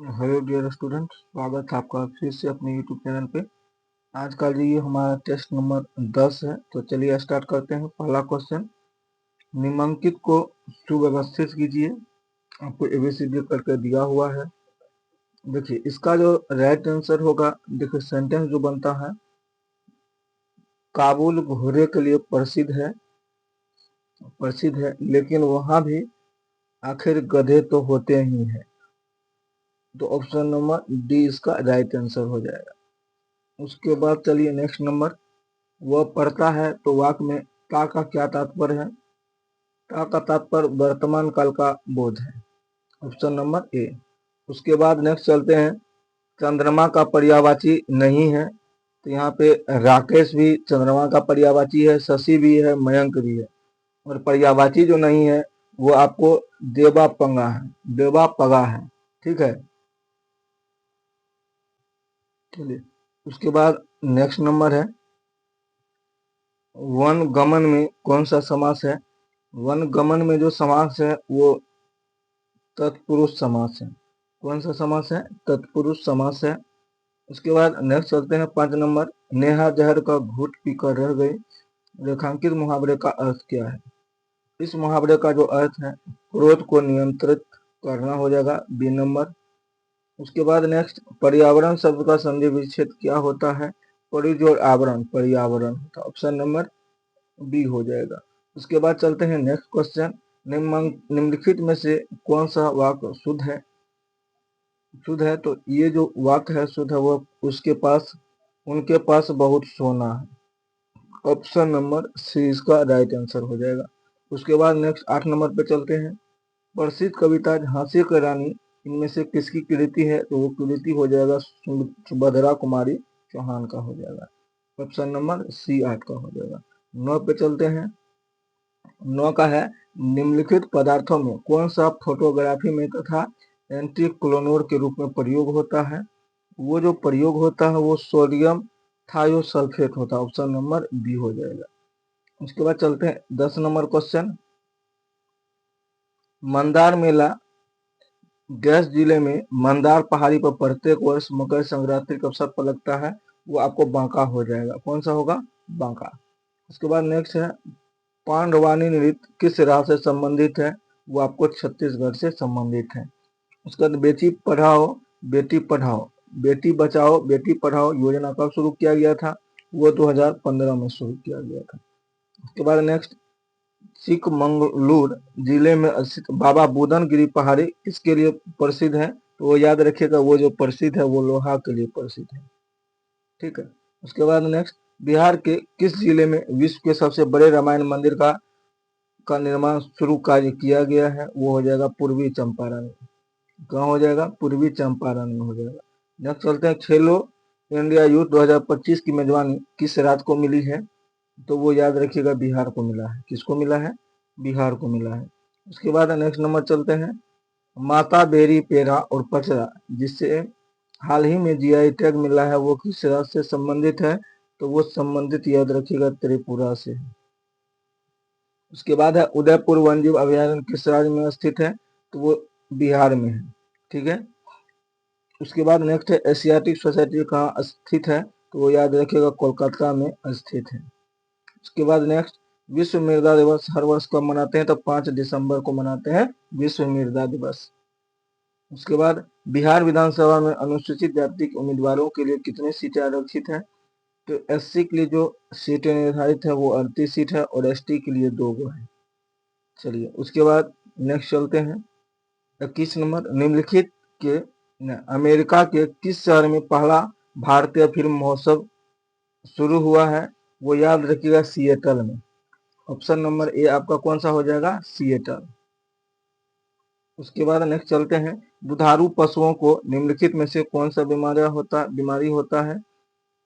Hello dear student, स्वागत है आपका फिर से अपने यूट्यूब चैनल पे। आज का जो ये हमारा टेस्ट नंबर 10 है, तो चलिए स्टार्ट करते हैं। पहला क्वेश्चन, निम्नलिखित को सुव्यवस्थित कीजिए। आपको एबीसीडी करके दिया हुआ है। देखिए इसका जो राइट आंसर होगा, देखिए सेंटेंस जो बनता है, काबुल घोड़े के लिए प्रसिद्ध है, लेकिन वहां भी आखिर गधे तो होते ही हैं। तो ऑप्शन नंबर डी इसका राइट आंसर हो जाएगा। उसके बाद चलिए नेक्स्ट नंबर, वह पढ़ता है तो वाक्य में का क्या तात्पर्य है? का तात्पर्य वर्तमान काल का बोध है, ऑप्शन नंबर ए। उसके बाद नेक्स्ट चलते हैं, चंद्रमा का पर्यायवाची नहीं है। तो यहाँ पे राकेश भी चंद्रमा का पर्यायवाची है, शशि भी है, मयंक भी है। और पर्यायवाची जो नहीं है वो आपको देवा पगा है। ठीक है, चलिए उसके बाद नेक्स्ट नंबर है, वन गमन में कौन सा समास है? वन गमन में जो समास है वो तत्पुरुष समास है। कौन सा समास है? तत्पुरुष समास है। उसके बाद नेक्स्ट चलते हैं 5 नंबर, नेहा जहर का घूंट पीकर रह गई। रेखांकित मुहावरे का अर्थ क्या है? इस मुहावरे का जो अर्थ है, क्रोध को नियंत्रित करना हो जाएगा, बी नंबर। उसके बाद नेक्स्ट, पर्यावरण शब्द का संधि विच्छेद क्या होता है? परिजोड़ आवरण पर्यावरण, ऑप्शन नंबर बी हो जाएगा। उसके बाद चलते हैं नेक्स्ट क्वेश्चन, निम्नलिखित में से कौन सा वाक्य शुद्ध है? तो ये जो वाक्य है शुद्ध है, वो उनके पास बहुत सोना है, ऑप्शन नंबर सी इसका राइट आंसर हो जाएगा। उसके बाद नेक्स्ट 8 नंबर पे चलते हैं, प्रसिद्ध कविता झांसी की रानी इनमें से किसकी कृति है? तो वो कृति हो जाएगा सुभद्रा कुमारी चौहान का हो जाएगा, ऑप्शन नंबर सी 8 का हो जाएगा। 9 पे चलते हैं, 9 का है, निम्नलिखित पदार्थों में कौन सा फोटोग्राफी में तथा एंटीक्लोनोर के रूप में प्रयोग होता है? वो जो प्रयोग होता है वो सोडियम थायोसल्फेट होता है, ऑप्शन नंबर बी हो जाएगा। उसके बाद चलते हैं 10 नंबर क्वेश्चन, मंदार मेला गैस जिले में मंदार पहाड़ी पर प्रत्येक वर्ष मकर संक्रांति के अवसर पर लगता है, वो आपको बांका हो जाएगा। कौन सा होगा? बांका। उसके बाद नेक्स्ट है, पांडवानी नृत्य किस राज्य से संबंधित है? वो आपको छत्तीसगढ़ से संबंधित है। उसके बाद बेटी बचाओ बेटी पढ़ाओ योजना कब शुरू किया गया था? वो 2015 में शुरू किया गया था। उसके बाद नेक्स्ट, चिकमंगलूर जिले में स्थित बाबा बुदन गिरी पहाड़ी किसके लिए प्रसिद्ध है? तो वो याद रखिएगा, वो जो प्रसिद्ध है वो लोहा के लिए प्रसिद्ध है। ठीक है। उसके बाद नेक्स्ट, बिहार के किस जिले में विश्व के सबसे बड़े रामायण मंदिर का निर्माण शुरू कार्य किया गया है? वो हो जाएगा पूर्वी चंपारण। कहाँ हो जाएगा? पूर्वी चंपारण में हो जाएगा। नेक्स्ट चलते हैं, खेलो इंडिया यूथ 2025 की मेजबानी किस राज्य को मिली है? तो वो याद रखिएगा, बिहार को मिला है। किसको मिला है? बिहार को मिला है। उसके बाद नेक्स्ट नंबर चलते हैं, माता बेरी पेरा और पचरा जिससे हाल ही में जीआई टैग मिला है, वो किस राज्य से संबंधित है? तो वो संबंधित याद रखिएगा त्रिपुरा से है। उसके बाद है, उदयपुर वन्यजीव अभयारण्य किस राज्य में स्थित है? तो वो बिहार में है। ठीक है। उसके बाद नेक्स्ट है, एशियाटिक सोसाइटी कहाँ स्थित है? तो वो याद रखिएगा कोलकाता में स्थित है। उसके बाद नेक्स्ट, विश्व मृदा दिवस हर वर्ष कब मनाते हैं? तो 5 दिसंबर को मनाते हैं विश्व मृदा दिवस। उसके बाद, बिहार विधानसभा में अनुसूचित जाति के उम्मीदवारों के लिए कितनी सीटें आरक्षित हैं? तो एससी के लिए जो सीटें निर्धारित है वो 38 सीट है और एसटी के लिए 2 गो है। चलिए उसके बाद नेक्स्ट चलते हैं, 21 नंबर, निम्नलिखित के अमेरिका के किस शहर में पहला भारतीय फिल्म महोत्सव शुरू हुआ है? वो याद रखिएगा सिएटल में। ऑप्शन नंबर ए आपका कौन सा हो जाएगा? सिएटल। उसके बाद नेक्स्ट चलते हैं, दुधारू पशुओं को निम्नलिखित में से कौन सा बीमारी होता है?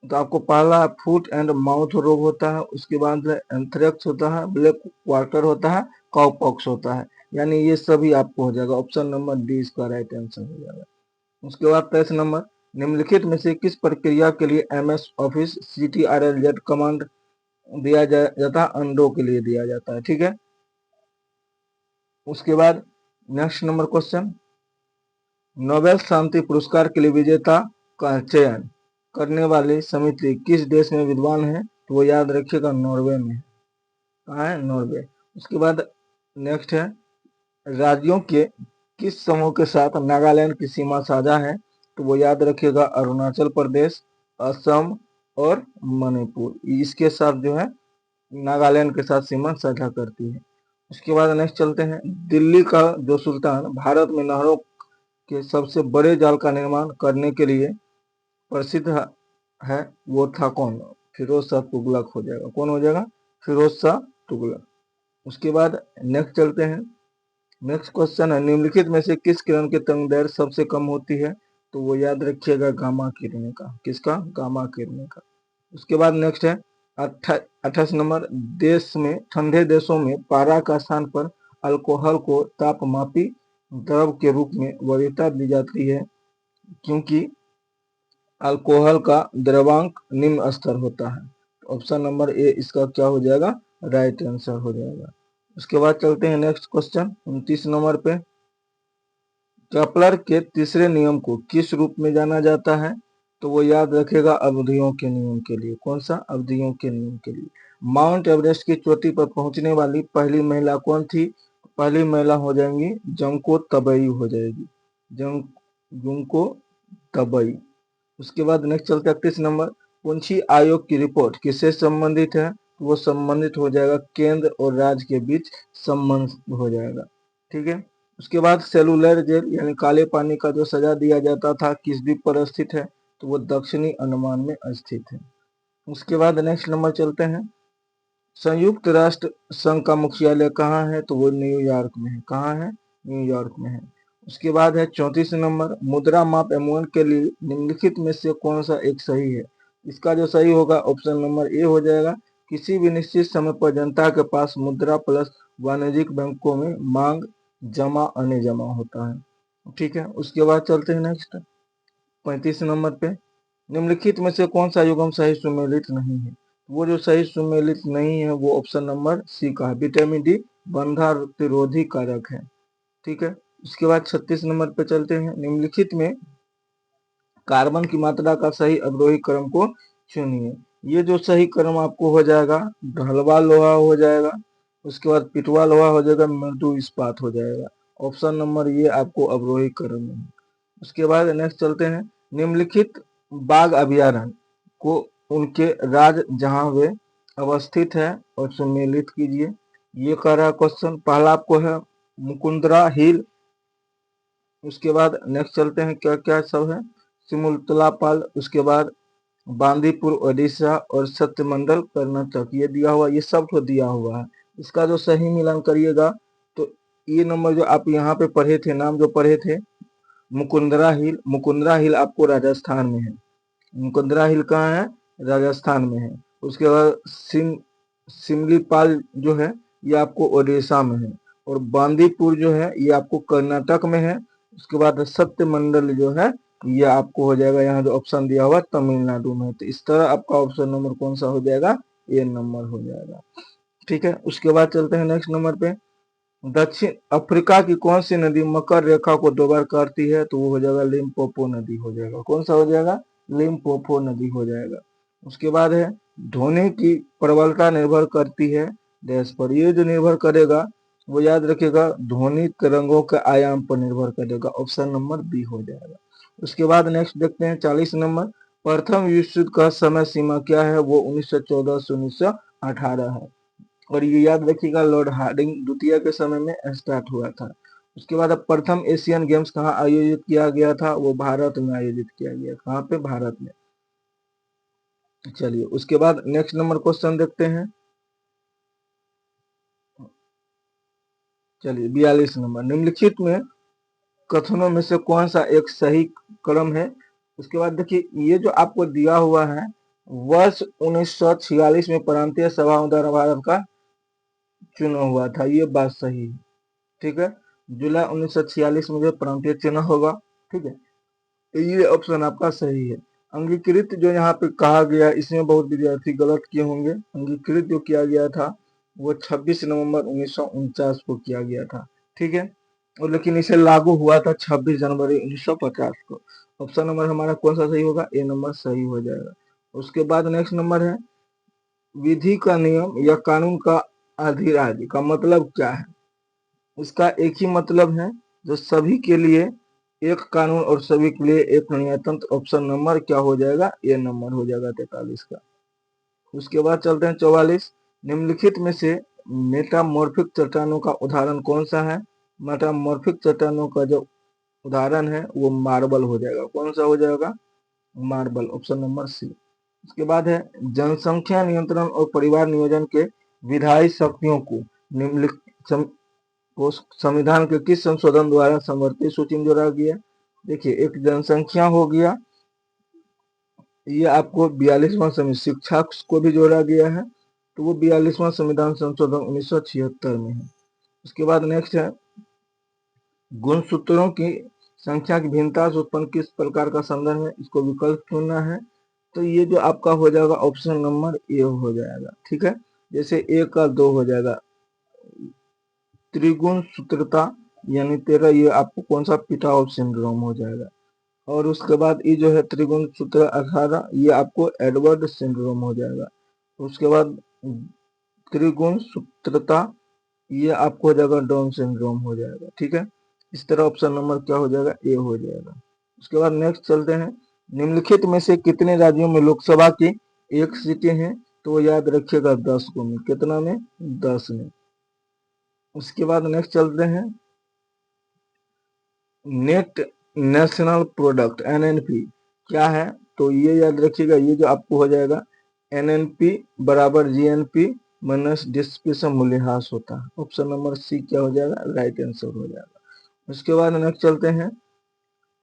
तो आपको पहला फुट एंड माउथ रोग होता है, उसके बाद एंथ्रेक्स होता है, ब्लैक क्वार्टर होता है, काउपॉक्स होता है। यानी ये सभी आपको हो जाएगा, ऑप्शन नंबर डी इसका राइट आंसर हो जाएगा। उसके बाद 23 नंबर, निम्नलिखित में से किस प्रक्रिया के लिए एमएस ऑफिस CTRL-Z कमांड दिया जाता है? अंडों के लिए दिया जाता है। ठीक है। उसके बाद नेक्स्ट नंबर क्वेश्चन, नोबेल शांति पुरस्कार के लिए विजेता का चयन करने वाली समिति किस देश में विद्वान है? तो वो याद रखिएगा नॉर्वे में। कहाँ है? नॉर्वे। उसके बाद नेक्स्ट है, राज्यों के किस समूह के साथ नागालैंड की सीमा साझा है? तो वो याद रखिएगा अरुणाचल प्रदेश, असम और मणिपुर, इसके साथ जो है नागालैंड के साथ सीमा साझा करती है। उसके बाद नेक्स्ट चलते हैं, दिल्ली का जो सुल्तान भारत में नहरों के सबसे बड़े जाल का निर्माण करने के लिए प्रसिद्ध है, वो था कौन? फिरोज शाह तुगलक हो जाएगा। कौन हो जाएगा? फिरोज शाह तुगलक। उसके बाद नेक्स्ट चलते हैं, नेक्स्ट क्वेश्चन है, निम्नलिखित में से किस किरण की तरंगदैर्घ्य सबसे कम होती है? तो वो याद रखिएगा गामा किरणें का। किसका? गामा किरणें का। उसके बाद नेक्स्ट है 28 नंबर, देश में ठंडे देशों में पारा का स्थान पर अल्कोहल को तापमापी द्रव के रूप में वरीयता दी जाती है क्योंकि अल्कोहल का द्रवांक निम्न स्तर होता है। ऑप्शन नंबर ए इसका क्या हो जाएगा? राइट आंसर हो जाएगा। उसके बाद चलते हैं नेक्स्ट क्वेश्चन 29 नंबर पे, केपलर के तीसरे नियम को किस रूप में जाना जाता है? तो वो याद रखेगा अवधियों के नियम के लिए। कौन सा? अवधियों के नियम के लिए। माउंट एवरेस्ट की चोटी पर पहुंचने वाली पहली महिला कौन थी? पहली महिला हो जाएंगी जंको तबई हो जाएगी, जुंको तबई। उसके बाद नेक्स्ट चलते हैं 31 नंबर, पुंछी आयोग की रिपोर्ट किससे संबंधित है? तो वो संबंधित हो जाएगा केंद्र और राज्य के बीच संबंध हो जाएगा। ठीक है। उसके बाद सेलुलर जेल यानी काले पानी का जो सजा दिया जाता था किस द्वीप पर स्थित है? तो वो दक्षिणी अंडमान में स्थित है। उसके बाद नेक्स्ट नंबर चलते हैं, संयुक्त राष्ट्र संघ का मुख्यालय कहाँ है? तो वो न्यूयॉर्क में है। कहाँ है? न्यूयॉर्क में है। उसके बाद है 34 नंबर, मुद्रा माप एम1 के लिए निम्नलिखित में से कौन सा एक सही है? इसका जो सही होगा ऑप्शन नंबर ए हो जाएगा, किसी भी निश्चित समय पर जनता के पास मुद्रा प्लस वाणिज्यिक बैंकों में मांग जमा अन्य जमा होता है। ठीक है। उसके बाद चलते हैं नेक्स्ट 35 नंबर पे, निम्नलिखित में से कौन सा युग्म सही सुमेलित नहीं है? वो जो सही सुमेलित नहीं है वो ऑप्शन नंबर सी का है, विटामिन डी बंधातिरोधी कारक है। ठीक है। उसके बाद 36 नंबर पे चलते हैं, निम्नलिखित में कार्बन की मात्रा का सही अवरोही क्रम को चुनिए। ये जो सही क्रम आपको हो जाएगा, ढलवा लोहा हो जाएगा, उसके बाद पिटवा लोहा हो जाएगा, मृदु इस्पात हो जाएगा। ऑप्शन नंबर ये आपको अवरोही क्रम है। उसके बाद नेक्स्ट चलते हैं, निम्नलिखित बाघ अभयारण्य को उनके राज्य जहां वे अवस्थित है और सम्मिलित कीजिए। ये कह रहा क्वेश्चन। पहला आपको है मुकुंदरा हिल। उसके बाद नेक्स्ट चलते हैं, क्या क्या सब है, सिमुलतलापाल, उसके बाद बांदीपुर ओडिशा और सत्यमंडल कर्नाटक, ये दिया हुआ, ये सब तो दिया हुआ है। इसका जो सही मिलान करिएगा तो ये नंबर जो आप यहाँ पे पढ़े थे, नाम जो पढ़े थे मुकुंदरा हिल, मुकुंदरा हिल आपको राजस्थान में है। मुकुंदरा हिल कहाँ है? राजस्थान में है। उसके बाद सिमलीपाल जो है ये आपको ओडिशा में है, और बांदीपुर जो है ये आपको कर्नाटक में है। उसके बाद सत्यमंडल जो है ये आपको हो जाएगा, यहाँ जो ऑप्शन दिया हुआ तमिलनाडु में। तो इस तरह आपका ऑप्शन नंबर कौन सा हो जाएगा? ए नंबर हो जाएगा। ठीक है। उसके बाद चलते हैं नेक्स्ट नंबर पे, दक्षिण अफ्रीका की कौन सी नदी मकर रेखा को दो बार काटती है? तो वो हो जाएगा लिम्पोपो नदी हो जाएगा। कौन सा हो जाएगा? लिम्पोपो नदी हो जाएगा। उसके बाद है ध्वनि की प्रबलता निर्भर करती है डैश पर। ये जो निर्भर करेगा वो याद रखिएगा ध्वनि तरंगों के आयाम पर निर्भर करेगा। ऑप्शन नंबर बी हो जाएगा। उसके बाद नेक्स्ट देखते हैं 40 नंबर, प्रथम विश्व युद्ध का समय सीमा क्या है? वो 1914 से 1918 है, और ये याद रखिएगा लॉर्ड हार्डिंग द्वितीय के समय में स्टार्ट हुआ था। उसके बाद अब प्रथम एशियन गेम्स कहाँ आयोजित किया गया था? वो भारत में आयोजित किया गया। कहाँ पे? भारत में। चलिए उसके बाद नेक्स्ट नंबर क्वेश्चन देखते हैं। चलिए 42 नंबर, निम्नलिखित में कथनों में से कौन सा एक सही क्रम है? उसके बाद देखिए ये जो आपको दिया हुआ है, वर्ष 1946 में प्रांतीय सभाओं द्वारा भारत का चुनाव हुआ था, ये बात सही है। ठीक है। जुलाई 1946 में जो प्रांतीय चुनाव होगा। ठीक है। तो ये ऑप्शन आपका सही है। अंगीकृत जो यहाँ पे कहा गया इसमें बहुत विद्यार्थी गलत किए होंगे। अंगीकृत जो किया गया था वो 26 नवंबर 1949 को किया गया था। ठीक है। और लेकिन इसे लागू हुआ था 26 जनवरी 1950 को। ऑप्शन नंबर हमारा कौन सा सही होगा? ए नंबर सही हो जाएगा। उसके बाद नेक्स्ट नंबर है विधि का नियम या कानून का अधिराज्य का मतलब क्या है? इसका एक ही मतलब है, जो सभी के लिए एक कानून और सभी के लिए एक न्यायतंत्र। ऑप्शन नंबर क्या हो जाएगा? ए नंबर हो जाएगा 43 का। उसके बाद चलते हैं 44। निम्नलिखित में से मेटामॉर्फिक चट्टानों का उदाहरण कौन सा है? मेटामॉर्फिक चट्टानों का जो उदाहरण है वो मार्बल हो जाएगा। कौन सा हो जाएगा? Marble, option number C. उसके बाद है जनसंख्या नियंत्रण और परिवार नियोजन के विधायी शक्तियों को निम्नलिखित को संविधान के किस संशोधन द्वारा समवर्ती सूची में जोड़ा गया? देखिए, एक जनसंख्या हो गया, ये आपको 42वां शिक्षा को भी जोड़ा गया है, तो वो 42वां संविधान संशोधन 1976 में है। उसके बाद नेक्स्ट है गुणसूत्रों की संख्या की भिन्नता से उत्पन्न किस प्रकार का संदर्भ है? इसको विकल्प चुनना है। तो ये जो आपका हो जाएगा ऑप्शन नंबर ए हो जाएगा। ठीक है, जैसे ए का 2 हो जाएगा त्रिगुण सूत्रता यानी 13, ये आपको कौन सा पिटाओ सिंड्रोम हो जाएगा। और उसके बाद ये जो है त्रिगुण सूत्र 18, ये आपको एडवर्ड सिंड्रोम हो जाएगा। उसके बाद त्रिगुण सूत्रता, ये आपको हो जाएगा डाउन सिंड्रोम हो जाएगा। ठीक है, इस तरह ऑप्शन नंबर क्या हो जाएगा? ए हो जाएगा। उसके बाद नेक्स्ट चलते हैं निम्नलिखित में से कितने राज्यों में लोकसभा की एक सीटें हैं? तो याद रखिएगा 10 को में। कितना में? 10 में। उसके बाद नेक्स्ट चलते हैं नेट नेशनल प्रोडक्ट एनएनपी क्या है? तो ये याद रखिएगा, ये जो आपको हो जाएगा एनएनपी बराबर जीएनपी माइनस डिस्प्लेसमेंट मूल्यह्रास होता है। ऑप्शन नंबर सी क्या हो जाएगा? राइट आंसर हो जाएगा। उसके बाद नेक्स्ट चलते हैं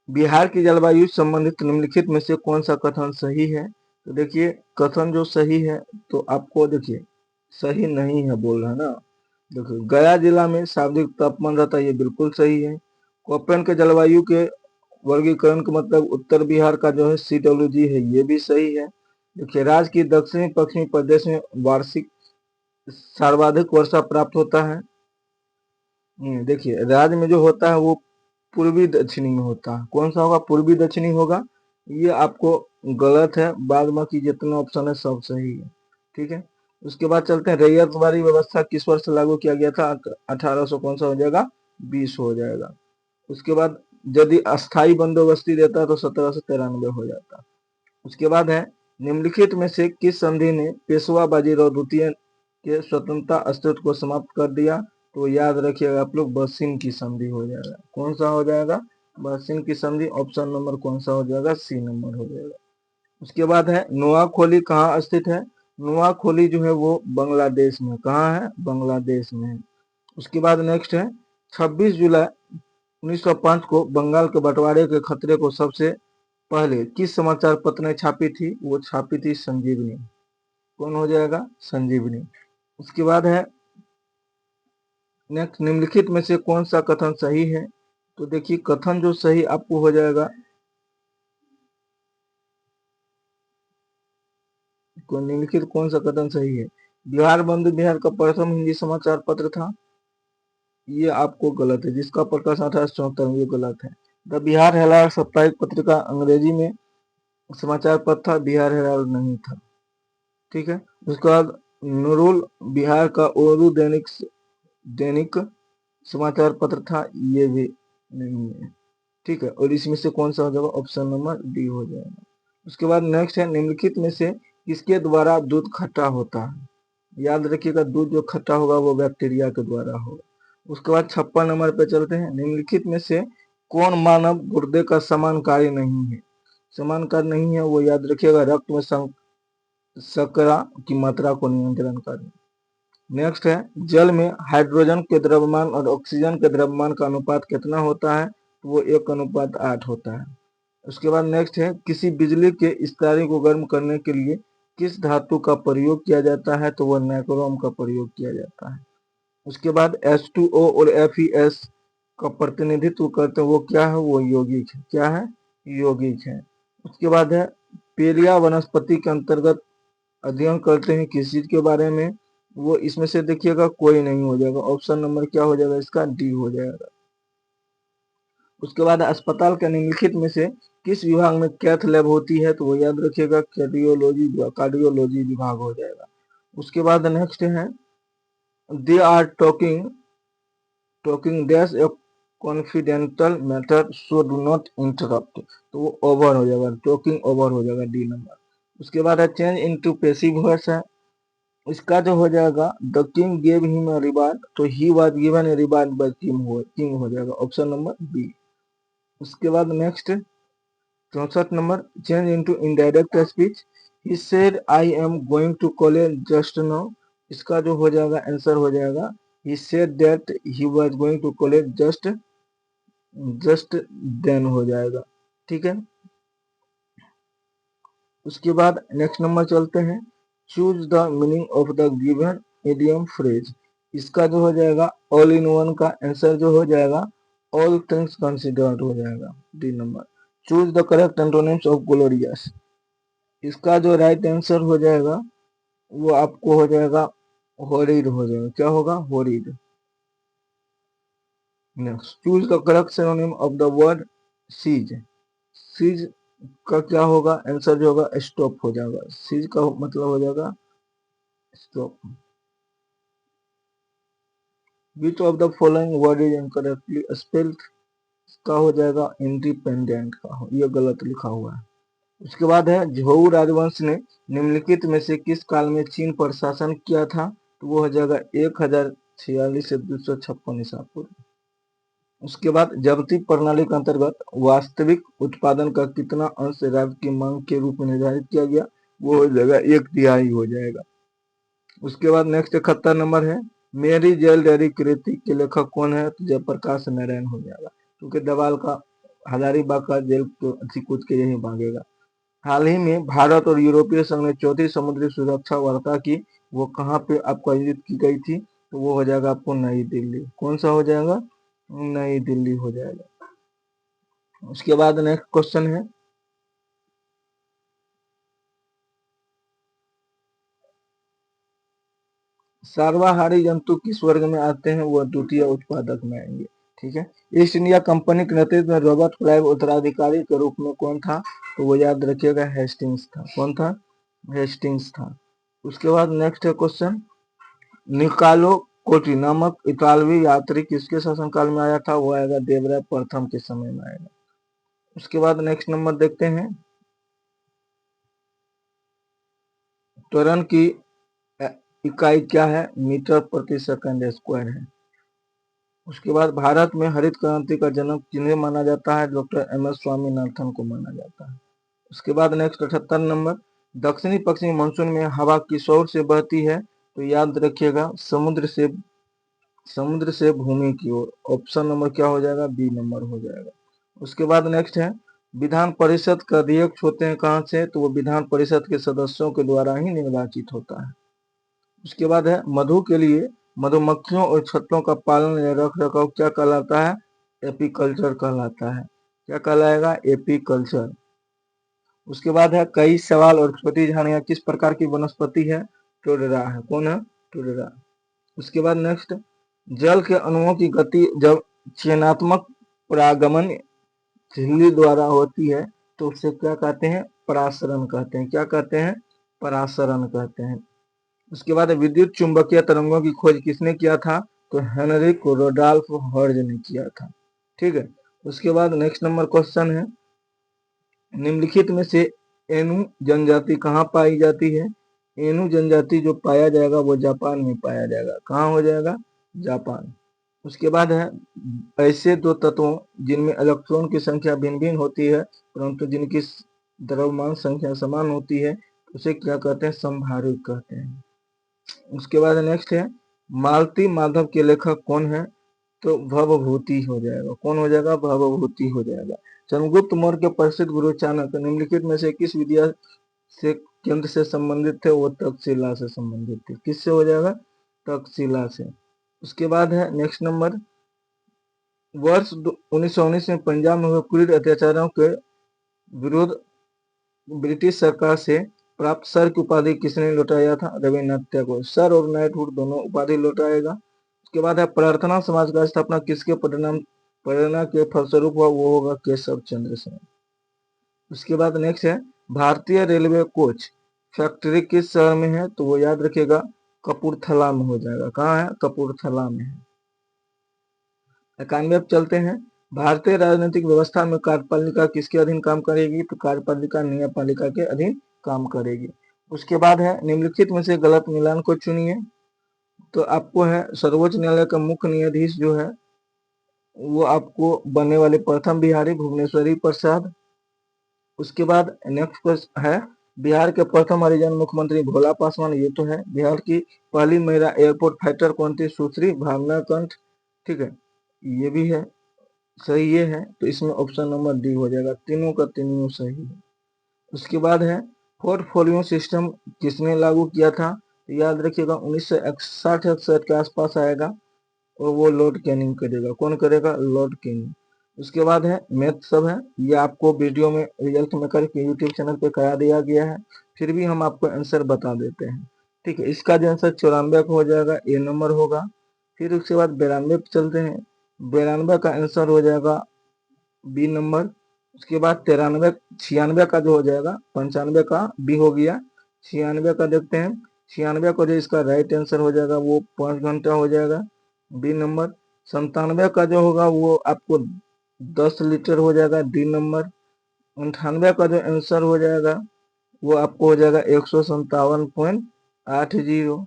बिहार की जलवायु संबंधित निम्नलिखित में से कौन सा कथन सही है? तो देखिए, कथन जो सही है तो आपको देखिए सही नहीं है बोल रहा है ना। देखिए, गया जिला में सर्वाधिक तापमान रहता है, ये बिल्कुल सही है। कोपेन के जलवायु के वर्गीकरण का मतलब उत्तर बिहार का जो है CWG है, ये भी सही है। देखिए, राज्य की दक्षिणी पश्चिमी प्रदेश में वार्षिक सर्वाधिक वर्षा प्राप्त होता है। देखिए, राज्य में जो होता है वो पूर्वी दक्षिणी में होता है। कौन सा होगा? पूर्वी दक्षिणी होगा। ये आपको गलत है, बाद बाकी जितने ऑप्शन है सब सही है। ठीक है, उसके बाद चलते हैं रैयतवाड़ी व्यवस्था किस वर्ष लागू किया गया था? 1800 कौन सा हो जाएगा? 20 हो जाएगा। उसके बाद यदि अस्थाई बंदोबस्ती देता है तो 1793 हो जाता। उसके बाद है निम्नलिखित में से किस संधि ने पेशवा बाजीराव द्वितीय के स्वतंत्रता अस्तित्व को समाप्त कर दिया? तो याद रखिएगा आप लोग, बसिन की संधि हो जाएगा। कौन सा हो जाएगा? बसिन की संधि। ऑप्शन नंबर कौन सा हो जाएगा? सी नंबर हो जाएगा। उसके बाद है नोआखोली कहाँ स्थित है? नोआखोली जो है वो बांग्लादेश में। कहाँ है? बांग्लादेश में है। उसके बाद नेक्स्ट है 26 जुलाई 1905 को बंगाल के बंटवारे के खतरे को सबसे पहले किस समाचार पत्र ने छापी थी? वो छापी थी संजीवनी। कौन हो जाएगा? संजीवनी। उसके बाद है नेक्स्ट निम्नलिखित में से कौन सा कथन सही है? तो देखिए, कथन जो सही आपको हो जाएगा, निम्नलिखित कौन सा कथन सही है? बिहार बंधु बिहार का प्रथम हिंदी समाचार पत्र था, ये आपको गलत है। जिसका प्रकाशन 1874 में, ये गलत है। द बिहार हेराल्ड साप्ताहिक पत्रिका अंग्रेजी में समाचार पत्र था, बिहार हेराल्ड नहीं था। ठीक है, उसके बाद नूरुल बिहार का उर्दू दैनिक समाचार पत्र था, ये भी नहीं है। ठीक है, और इसमें से कौन सा हो जाएगा? ऑप्शन नंबर डी हो जाएगा। उसके बाद नेक्स्ट है निम्नलिखित में से किसके द्वारा दूध खट्टा होता है? याद रखिएगा, दूध जो खट्टा होगा वो बैक्टीरिया के द्वारा होगा। उसके बाद 56 नंबर पे चलते हैं निम्नलिखित में से कौन मानव गुर्दे का समान कार्य नहीं है? समान कार्य नहीं है, वो याद रखिएगा रक्त में शर्करा की मात्रा को नियंत्रण करना। नेक्स्ट है जल में हाइड्रोजन के द्रव्यमान और ऑक्सीजन के द्रव्यमान का अनुपात कितना होता है? तो वो 1:8 होता है। उसके बाद नेक्स्ट है किसी बिजली के स्टारिंग को गर्म करने के लिए किस धातु का प्रयोग किया जाता है? तो वो नाइक्रोम का प्रयोग किया जाता है। उसके बाद H2O और FeS का प्रतिनिधित्व करते हैं, वो क्या है? वो यौगिक है। क्या है? यौगिक है। उसके बाद है पेरिया वनस्पति के अंतर्गत अध्ययन करते हैं किस चीज के बारे में? वो इसमें से देखिएगा कोई नहीं हो जाएगा। ऑप्शन नंबर क्या हो जाएगा? इसका डी हो जाएगा। उसके बाद अस्पताल के निम्नलिखित में से किस विभाग में कैथ लैब होती है, तो वो याद रखिएगा कार्डियोलॉजी विभाग हो जाएगा। उसके बाद नेक्स्ट है they are talking dash a confidential matter so do not interrupt, तो वो ओवर हो जाएगा, टॉकिंग ओवर हो जाएगा, डी नंबर। उसके बाद है चेंज इनटू पैसिव वॉइस है, इसका जो हो जाएगा the king gave him a reward, तो he was given a reward by king हो जाएगा, ऑप्शन नंबर बी। उसके बाद next 64 number change into indirect speech, he said I am going to college just now, इसका जो हो जाएगा answer हो जाएगा he said that he was going to college just then हो जाएगा, ठीक है। उसके बाद नेक्स्ट नंबर चलते हैं choose the meaning of the given idiom phrase, इसका जो हो जाएगा ऑल इन वन का आंसर जो हो जाएगा ऑल थिंग्स कंसिडर्ड हो जाएगा, D number. Choose the correct antonyms of glorious, इसका जो राइट आंसर हो जाएगा वो आपको हो जाएगा होरिड हो जाएगा, क्या होगा horrid. Next choose the correct synonym of the word seize, seize का क्या होगा आंसर जो होगा स्टॉप हो जाएगा, सीज का मतलब हो जाएगा stop. Which of the following word is incorrectly spelled, का हो जाएगा इंडिपेंडेंट का, ये गलत लिखा हुआ है। उसके बाद है झोऊ राजवंश ने निम्नलिखित में से किस काल में चीन पर शासन किया था, तो वो हो जाएगा 1046 से 256 ईसा पूर्व। उसके बाद जबती प्रणाली के अंतर्गत वास्तविक उत्पादन का कितना अंश राज्य की मांग के रूप में निर्धारित किया गया, वो हो जाएगा 1/3 हो जाएगा। उसके बाद नेक्स्ट 71 नंबर है मेरी जेल डायरी कृति के लेखक कौन है, तो जयप्रकाश नारायण हो जाएगा, क्योंकि दवाल का हजारीबाग का जेल तो अच्छी कूद के यही भागेगा। हाल ही में भारत और यूरोपीय संघ ने चौथी समुद्री सुरक्षा वार्ता की, वो कहाँ पे आपको आयोजित की गई थी, तो वो हो जाएगा आपको नई दिल्ली, कौन सा हो जाएगा नई दिल्ली हो जाएगा। उसके बाद नेक्स्ट क्वेश्चन है सर्वाहारी जंतु किस वर्ग में आते हैं, वो द्वितीय उत्पादक में आएंगे, ठीक है। ईस्ट इंडिया कंपनी के नेतृत्व में रॉबर्ट क्लाइव उत्तराधिकारी के रूप में कौन था, तो वो याद रखिएगा हेस्टिंग्स था, कौन था हेस्टिंग्स था। उसके बाद नेक्स्ट है क्वेश्चन निकालो कोटी नामक इतालवी यात्री किसके शासनकाल में आया था, वो आएगा देवराय प्रथम के समय में आएगा। उसके बाद नेक्स्ट नंबर देखते हैं त्वरण की इकाई क्या है, मीटर प्रति सेकंड स्क्वायर है। उसके बाद भारत में हरित क्रांति का जनक किन्हें माना जाता है, डॉक्टर एम.एस. स्वामीनाथन को माना जाता है। उसके बाद नेक्स्ट 78 नंबर दक्षिणी पश्चिमी मानसून में हवा किस ओर से बहती है, तो याद रखिएगा समुद्र से भूमि की ओर, ऑप्शन नंबर क्या हो जाएगा बी नंबर हो जाएगा। उसके बाद नेक्स्ट है विधान परिषद का अध्यक्ष होते हैं कहाँ से, तो वो विधान परिषद के सदस्यों के द्वारा ही निर्वाचित होता है। उसके बाद है मधु के लिए मधुमक्खियों और छत्तों का पालन या रख रखाव क्या कहलाता है, एपीकल्चर कहलाता है, क्या कहलाएगा एपीकल्चर। उसके बाद है कई सवाल और छोटी झाड़ियां किस प्रकार की वनस्पति है, टोडरा है, कौन है टोडरा। उसके बाद नेक्स्ट जल के अणुओं की गति जब चयनात्मक परागमन झिल्ली द्वारा होती है तो उसे क्या कहते हैं परासरण कहते हैं, क्या कहते हैं परासरण कहते हैं। उसके बाद विद्युत चुंबकीय तरंगों की खोज किसने किया था, तो हेनरिक रोडोल्फ हर्ट्ज ने किया था, ठीक है। उसके बाद नेक्स्ट नंबर क्वेश्चन है निम्नलिखित में से एनु जनजाति कहाँ पाई जाती है, एनु जनजाति जो पाया जाएगा वो जापान में पाया जाएगा, कहाँ हो जाएगा जापान। उसके बाद है ऐसे दो तत्वों जिनमें इलेक्ट्रॉन की संख्या भिन्न भिन्न होती है परंतु जिनकी द्रव्यमान संख्या समान होती है उसे क्या कहते हैं संभावित कहते हैं। उसके बाद नेक्स्ट है मालती माधव के लेखक कौन है, तो भवभूति हो जाएगा, कौन हो जाएगा भवभूति हो जाएगा। चंद्रगुप्त मौर्य के प्रसिद्ध गुरु चाणक्य निम्नलिखित में से किस विद्या से केंद्र से संबंधित थे, वो तक्षशिला से संबंधित थे, किससे हो जाएगा तक्षशिला से। उसके बाद है नेक्स्ट नंबर वर्ष 1919 में पंजाब में हुए क्रूर अत्याचारों के विरुद्ध ब्रिटिश सरकार से प्राप्त सर की उपाधि किसने लौटाया था, रविन्द्रनाथ टैगोर। सर और नाइटहुड दोनों उपाधि लौटाएगा। उसके बाद है प्रार्थना समाज का स्थापना किसके परिणाम प्रेरणा के फलस्वरूप हुआ वो होगा केशव चंद्र सेन। उसके बाद नेक्स्ट है भारतीय रेलवे कोच फैक्ट्री किस शहर में है, तो वो याद रखिएगा कपूरथला में हो जाएगा। कहाँ है, कपूरथला में है। 91 चलते हैं, भारतीय राजनीतिक व्यवस्था में कार्यपालिका किसके अधीन काम करेगी, तो कार्यपालिका न्यायपालिका के अधीन काम करेगी। उसके बाद है निम्नलिखित में से गलत मिलान को चुनिए, तो आपको है सर्वोच्च न्यायालय का मुख्य न्यायाधीश जो है वो आपको बनने वाले प्रथम बिहारी भुवनेश्वरी प्रसाद। उसके बाद नेक्स्ट क्वेश्चन है बिहार के प्रथम हरिजन मुख्यमंत्री भोला पासवान, ये तो है। बिहार की पहली महिला एयरपोर्ट फाइटर कौन थी, सुश्री भावना कंठ, ठीक है, ये भी है, सही ये है, तो इसमें ऑप्शन नंबर डी हो जाएगा, तीनों का तीनों सही है। उसके बाद है पोर्टफोलियो सिस्टम किसने लागू किया था, तो याद रखिएगा 1961 के आसपास आएगा और वो लॉर्ड कैनिंग करेगा। कौन करेगा, लॉर्ड कैनिंग। उसके बाद है मैथ सब है, ये आपको वीडियो में रिजल्ट मेकर के यूट्यूब चैनल पे करा दिया गया है, फिर भी हम आपको आंसर बता देते हैं, ठीक है। इसका जो आंसर 94 का हो जाएगा, ए नंबर होगा। फिर उसके बाद 92 पे चलते हैं, 92 का आंसर हो जाएगा बी नंबर। उसके बाद 93 96 का जो हो जाएगा, 95 का बी हो गया, 96 का देखते हैं, 96 का जो इसका राइट आंसर हो जाएगा वो 5 घंटा हो जाएगा, बी नंबर। 97 का जो होगा वो आपको 10 लीटर हो जाएगा, डी नंबर। 98 का जो आंसर हो जाएगा वो आपको हो जाएगा 157.80।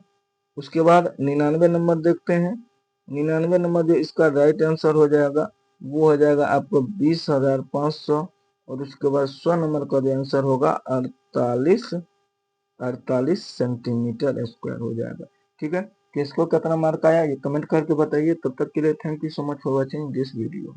उसके बाद 99 नंबर देखते हैं, 99 नंबर जो इसका राइट आंसर हो जाएगा वो हो जाएगा आपको 20,500। और उसके बाद 100 नंबर का जो आंसर होगा 48 सेंटीमीटर स्क्वायर हो जाएगा, ठीक है। किसको कितना मार्क आया ये कमेंट करके बताइए। तब तक के लिए thank you so much for watching this video.